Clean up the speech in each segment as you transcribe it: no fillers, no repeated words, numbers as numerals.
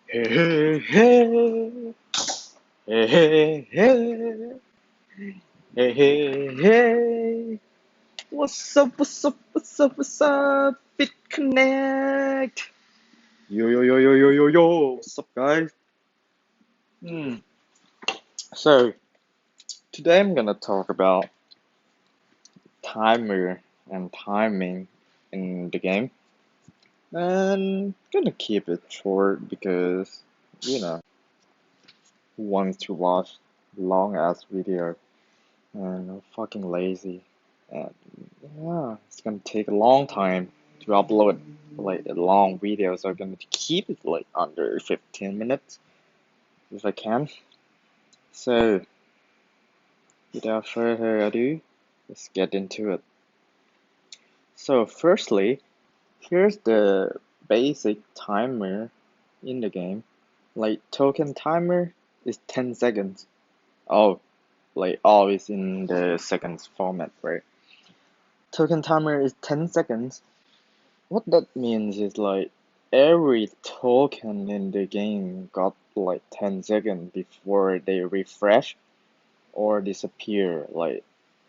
Hey, hey, hey, hey, hey, hey, hey, hey. What's up, what's up, what's up, what's up? Fit Connect. Yo, yo, yo, yo, yo, yo, yo. What's up, guys? Hmm. So, today I'm gonna talk about timer and timing in the game. And gonna keep it short because, you know, who wants to watch long ass video? And I'm fucking lazy. And yeah, it's gonna take a long time to upload like a long video, so I'm gonna keep it like under 15 minutes if I can. So, without further ado, let's get into it. So, firstly, here's the basic timer in the game. Like, token timer is 10 seconds. Oh, like always in the seconds format, right? Token timer is 10 seconds. What that means is like every token in the game got like 10 seconds before they refresh or disappear. Like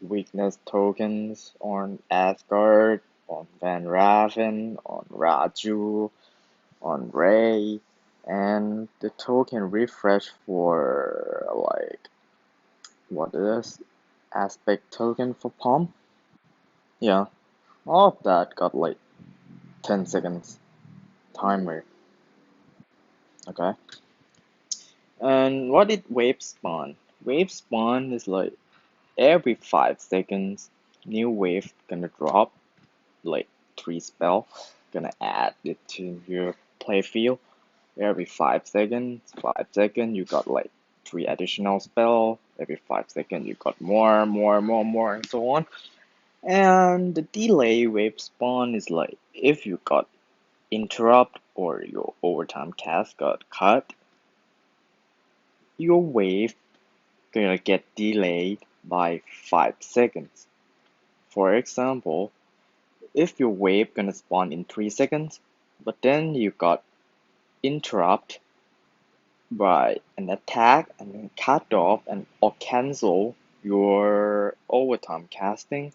weakness tokens on Asgard, on Van Raven, on Raju, on Ray, and the token refresh for like what is aspect token for Palm? Yeah, all of that got like 10 seconds timer. Okay. And what did wave spawn? Wave spawn is like every 5 seconds, new wave gonna drop, like 3 spell, gonna add it to your playfield. Every 5 seconds, 5 seconds, you got like 3 additional spell. Every 5 seconds, you got more, and so on. And the delay wave spawn is like if you got interrupt or your overtime cast got cut, your wave gonna get delayed by 5 seconds. For example, if your wave gonna spawn in 3 seconds, but then you got interrupt by an attack and then cut off and or cancel your overtime casting,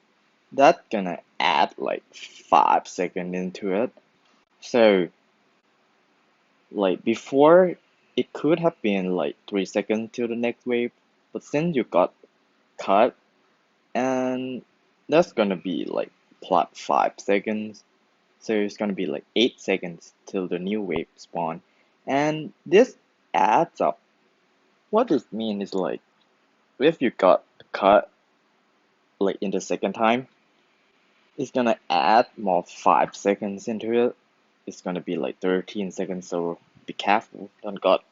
that gonna add like 5 seconds into it. So like before it could have been like 3 seconds till the next wave, but since you got cut, and that's gonna be like plus 5 seconds, so it's gonna be like 8 seconds till the new wave spawn, and this adds up. What this means is like if you got cut like in the second time, it's gonna add more 5 seconds into it. It's gonna be like 13 seconds, so be careful, don't got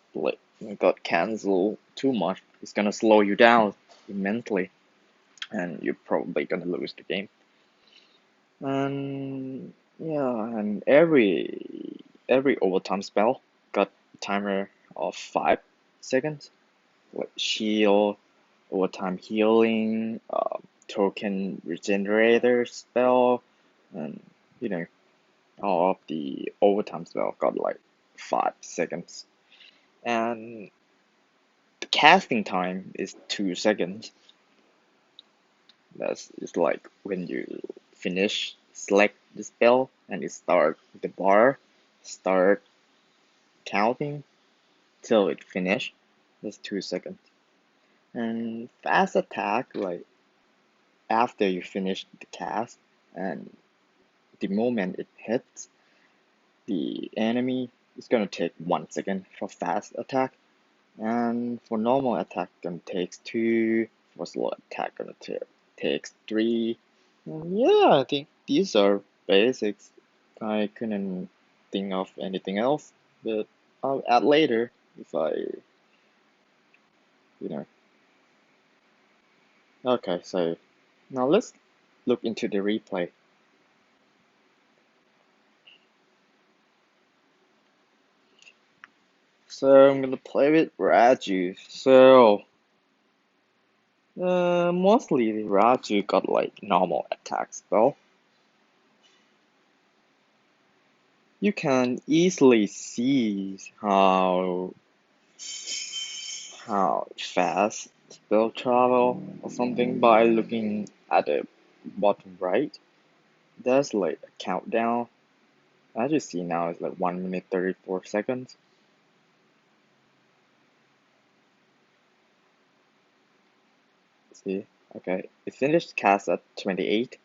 cancel too much. It's gonna slow you down immensely and you're probably gonna lose the game. And yeah, and every overtime spell got a timer of 5 seconds. Like shield, overtime healing, token regenerator spell, and you know all of the overtime spell got like 5 seconds. And the casting time is 2 seconds. That's it's like when you finish select the spell and it start the bar start counting till it finish. That's 2 seconds. And fast attack like after you finish the cast and the moment it hits the enemy, it's gonna take 1 second for fast attack, and for normal attack gonna takes 2. For slow attack gonna takes 3. And yeah, I think these are basics. I couldn't think of anything else, but I'll add later if I, you know. Okay, so now let's look into the replay. So I'm gonna play with Raju. So mostly Raju got like normal attack spell. you can easily see how fast spell travel or something by looking at the bottom right. There's like a countdown. As you see now, it's like 1 minute 34 seconds. See, okay, it finished cast at 28.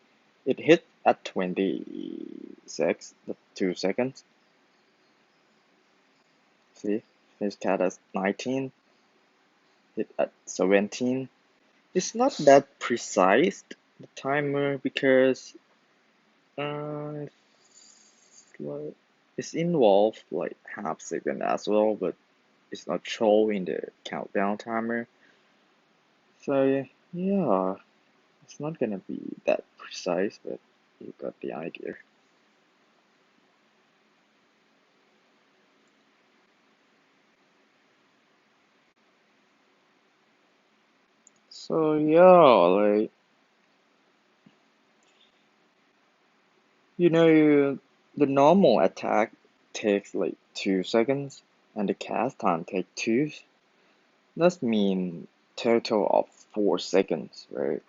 It hit at 26, the 2 seconds. See, finished cast at 19. Hit at 17. It's not that precise, the timer, because uh, it's involved like half second as well, but it's not showing the countdown timer. So yeah, it's not gonna be that precise, but you got the idea. So yeah, like you know, the normal attack takes like 2 seconds, and the cast time takes two. That mean total of 4 seconds, right?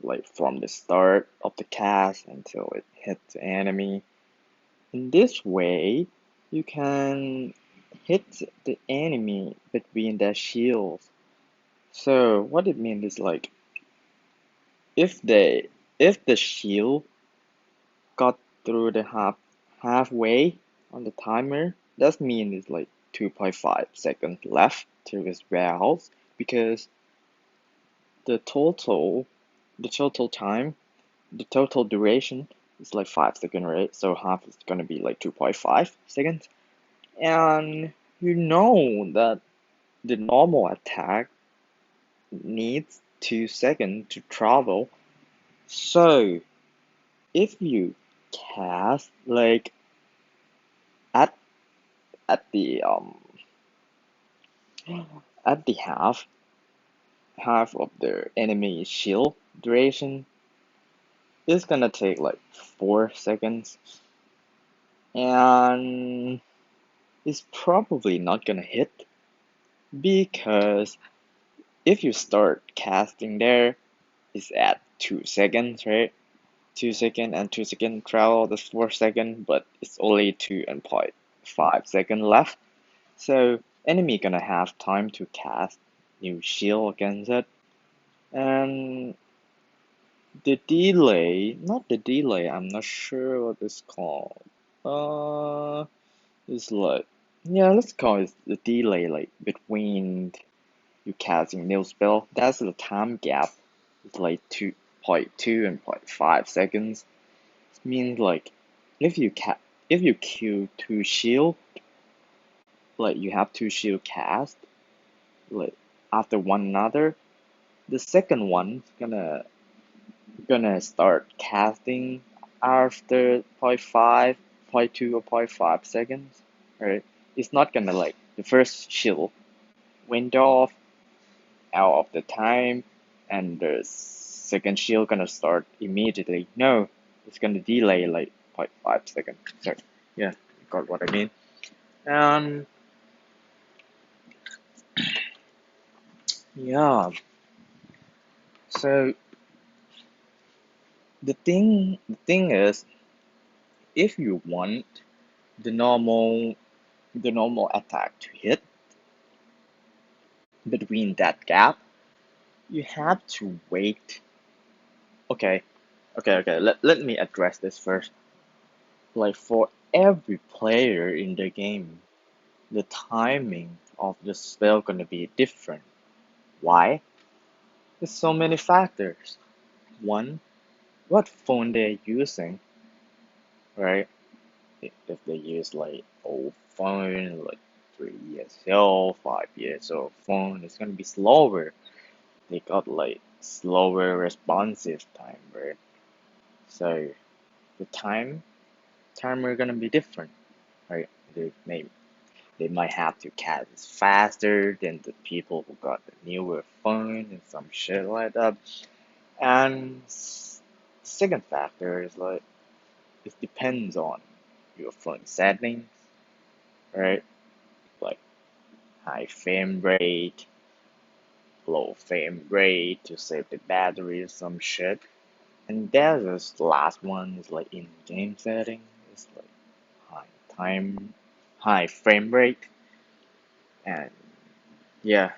Like from the start of the cast until it hits the enemy. In this way, you can hit the enemy between their shields. So what it means is like if they if the shield got through the halfway on the timer, that means it's like 2.5 seconds left to his warehouse because the total the total time the total duration is like 5 seconds, right? So half is gonna be like 2.5 seconds. And you know that the normal attack needs 2 seconds to travel. So if you cast like at at the at the half of the enemy shield duration, it's gonna take like 4 seconds, and it's probably not gonna hit because if you start casting there, it's at 2 seconds, right? 2 second and 2 second travel, that's 4 second, but it's only 2.5 second left. So enemy gonna have time to cast new shield against it. And the delay, not the delay, I'm not sure what it's called. It's like, yeah, let's call it the delay, like between you casting new spell. That's the time gap. It's like 2.2 and 0.5 seconds. It means like if you kill two shield, like you have two shield cast, like after one another, the second one's gonna start casting after zero point 0.5, zero point 0.2 or zero point 0.5 seconds. Right? It's not gonna like the first shield went off out of the time and the second shield gonna start immediately. No, it's gonna delay like 0.5 seconds. So yeah, you got what I mean. And yeah, so the thing is, if you want the normal the normal attack to hit between that gap, you have to wait. Okay, okay. Let me address this first. Like for every player in the game, the timing of the spell gonna be different. Why? There's so many factors. One, what phone they're using, right? If they use like old phone, like 3 years old, 5 years old phone, it's gonna be slower. They got like slower responsive time, right? So the timer gonna be different, right? They might have to cast faster than the people who got the newer phone and some shit like that. And second factor is like it depends on your phone settings, right? Like high frame rate, low frame rate to save the battery or some shit. And there's this last one is like in game setting. It's like high time, high frame rate, and yeah,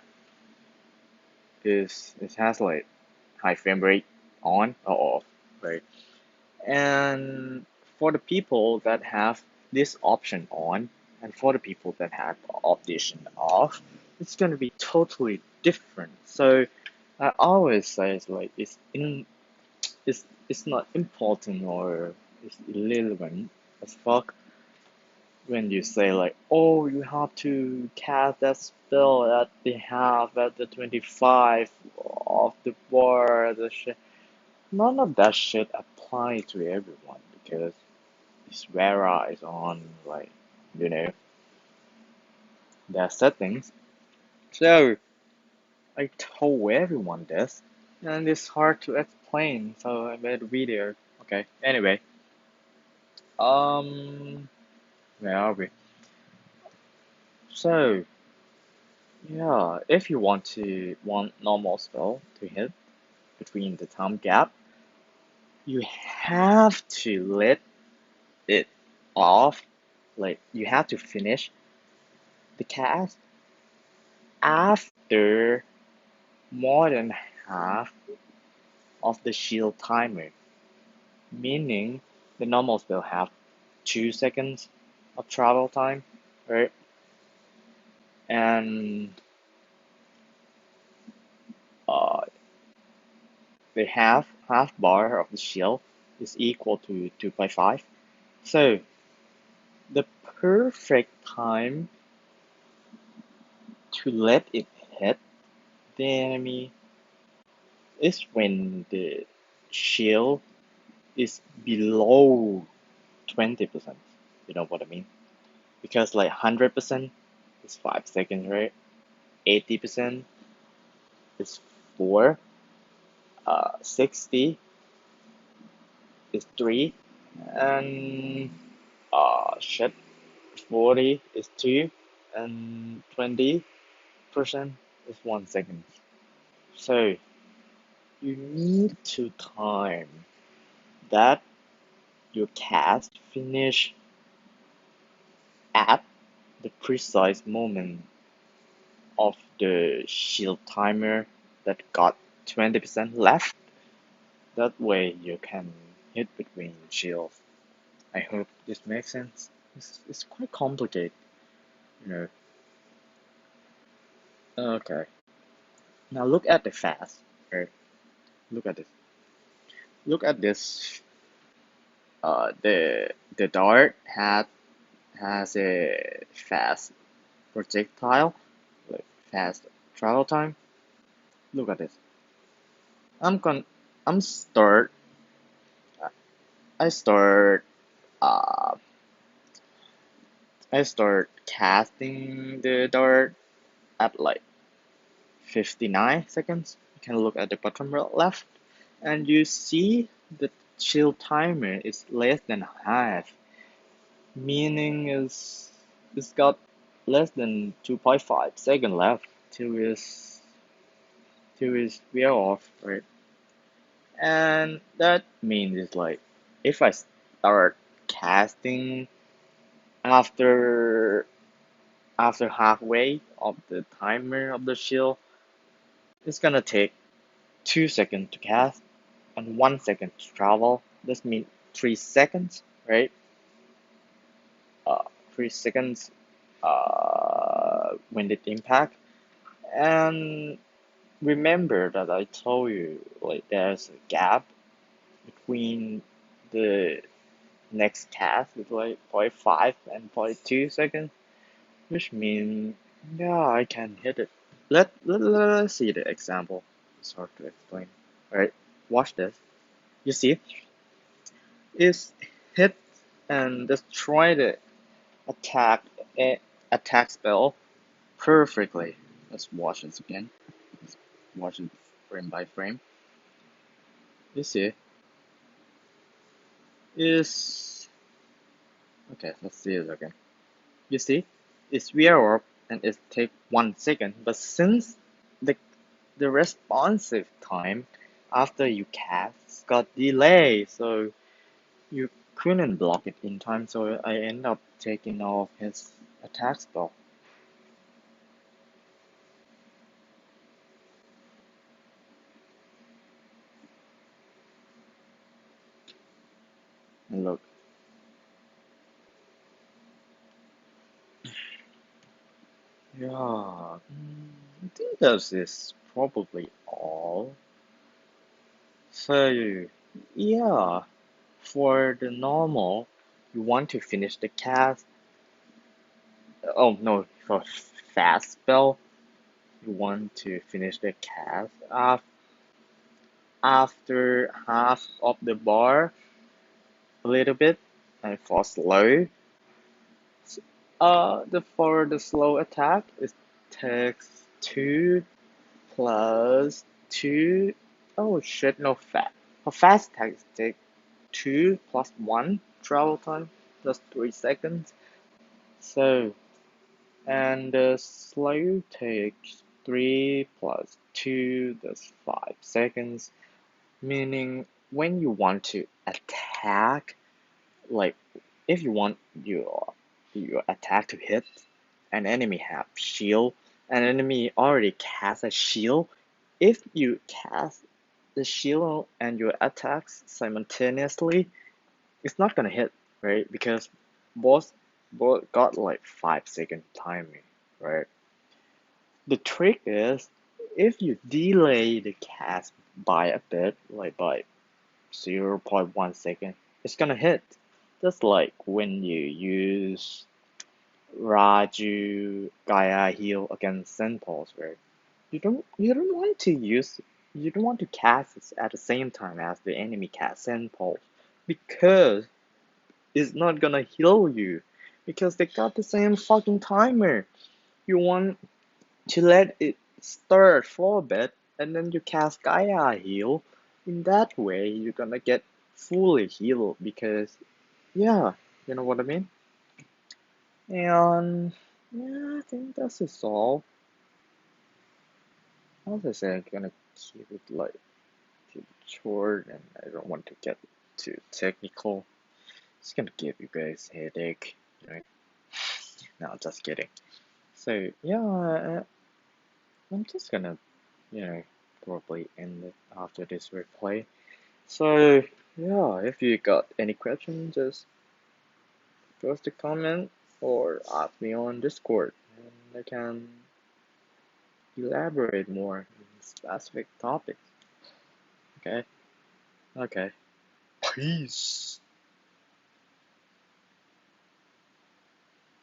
it has like high frame rate on or off, right? And for the people that have this option on, and for the people that have the option off, it's gonna be totally different. So I always say it's like it's not important or it's irrelevant as fuck when you say like, oh, you have to cast that spell at the half at the 25 of the bar, the shit. None of that shit apply to everyone because it's varies on like you know their settings. So I told everyone this, and it's hard to explain. So I made a video. Okay. Anyway, um, where are we? So yeah, if you want normal spell to hit between the time gap, you have to let it off. Like you have to finish the cast after more than half of the shield timer, meaning the normal spell have 2 seconds of travel time, right? And uh, the half bar of the shield is equal to 2.5. So the perfect time to let it hit the enemy is when the shield is below 20%. You know what I mean? Because like 100% is 5 seconds, right? 80% is 4. 60 is 3. And shit, 40 is 2. And 20% is 1 second. So you need to time that your cast finish at the precise moment of the shield timer that got 20% left. That way you can hit between shields. I hope this makes sense. It's quite complicated, you know. Okay. Now look at the fast. Okay. Look at this. Look at this. The dart has a fast projectile, like fast travel time. Look at this. I'm con. I'm start. I start. Uh, I start casting the dart at like 59 seconds. You can look at the bottom left, and you see the chill timer is less than half, meaning it's got less than 2.5 seconds left to his wear off, right? And that means it's like if I start casting after after halfway of the timer of the shield, it's gonna take 2 seconds to cast and 1 second to travel. This means 3 seconds, right? 3 seconds when it impact. And remember that I told you like there's a gap between the next cast with like 0.5 and zero point 0.2 seconds, which means yeah I can hit it. Let's see the example. It's hard to explain. Alright, watch this. You see, it's hit and destroy the attack attack spell perfectly. Let's watch this again. Let's watch it frame by frame. You see, is Okay, let's see it again. You see, it's real and it take 1 second, but since the the responsive time after you cast got delay, so you couldn't block it in time, so I end up taking off his attack spell. And look, yeah, I think this is probably all. So, yeah, for the normal, you want to finish the cast. Oh no, for fast spell, you want to finish the cast after half of the bar, a little bit, and for slow, for the slow attack, it takes 2 plus 2. Oh shit, no fat. For fast attack, it takes 2 plus 1 travel time plus 3 seconds. So, and the slow takes 3 plus 2, that's 5 seconds. Meaning, when you want to attack, like if you want your attack to hit, an enemy have shield, an enemy already cast a shield. If you cast the shield and your attacks simultaneously, it's not gonna hit, right? Because both both got like 5 second timing, right? The trick is if you delay the cast by a bit, like by 0.1 second, it's gonna hit. Just like when you use Raju Gaia heal against Centaurs, right? You don't want to use you don't want to cast it at the same time as the enemy cast Centaurs because it's not gonna heal you because they got the same fucking timer. You want to let it start for a bit and then you cast Gaia heal. In that way, you're gonna get fully healed because yeah, you know what I mean? And yeah, I think that's just all. As I said, I'm gonna keep it like keep it short and I don't want to get too technical. It's gonna give you guys a headache, right? No, just kidding. So yeah, I'm just gonna, you know, probably end it after this replay. So yeah, if you got any questions, just post a comment or ask me on Discord, and I can elaborate more on specific topics. Okay, okay. Peace.